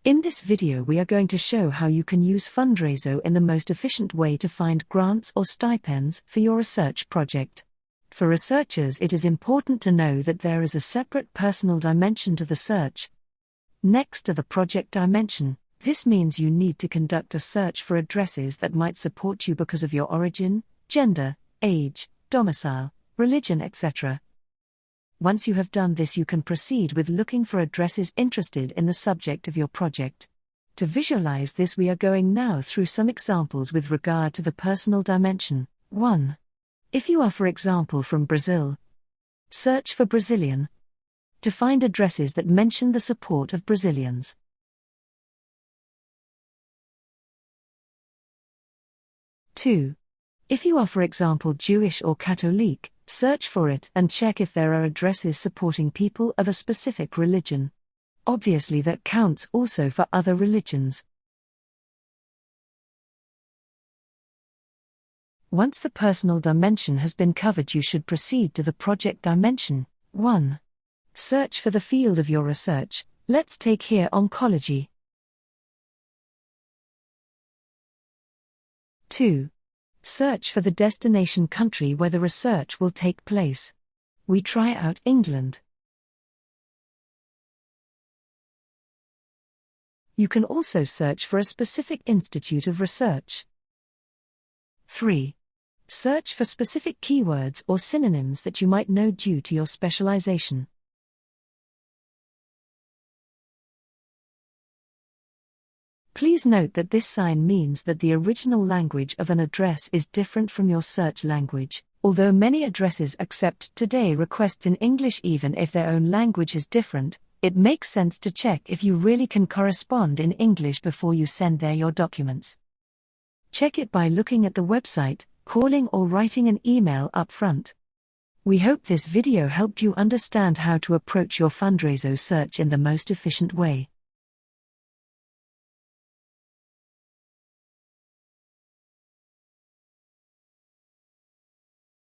In this video we are going to show how you can use fundraiso in the most efficient way to find grants or stipends for your research project. For researchers, it is important to know that there is a separate personal dimension to the search. Next to the project dimension, this means you need to conduct a search for addresses that might support you because of your origin, gender, age, domicile, religion, etc. Once you have done this, you can proceed with looking for addresses interested in the subject of your project. To visualize this, we are going now through some examples with regard to the personal dimension. 1. If you are, for example, from Brazil, search for Brazilian to find addresses that mention the support of Brazilians. 2. If you are, for example, Jewish or Catholic, search for it and check if there are addresses supporting people of a specific religion. Obviously, that counts also for other religions. Once the personal dimension has been covered, you should proceed to the project dimension. 1. Search for the field of your research. Let's take here oncology. 2. Search for the destination country where the research will take place. We try out England. You can also search for a specific institute of research. 3. Search for specific keywords or synonyms that you might know due to your specialization. Please note that this sign means that the original language of an address is different from your search language. Although many addresses accept today requests in English even if their own language is different, it makes sense to check if you really can correspond in English before you send there your documents. Check it by looking at the website, calling or writing an email up front. We hope this video helped you understand how to approach your fundraiso search in the most efficient way.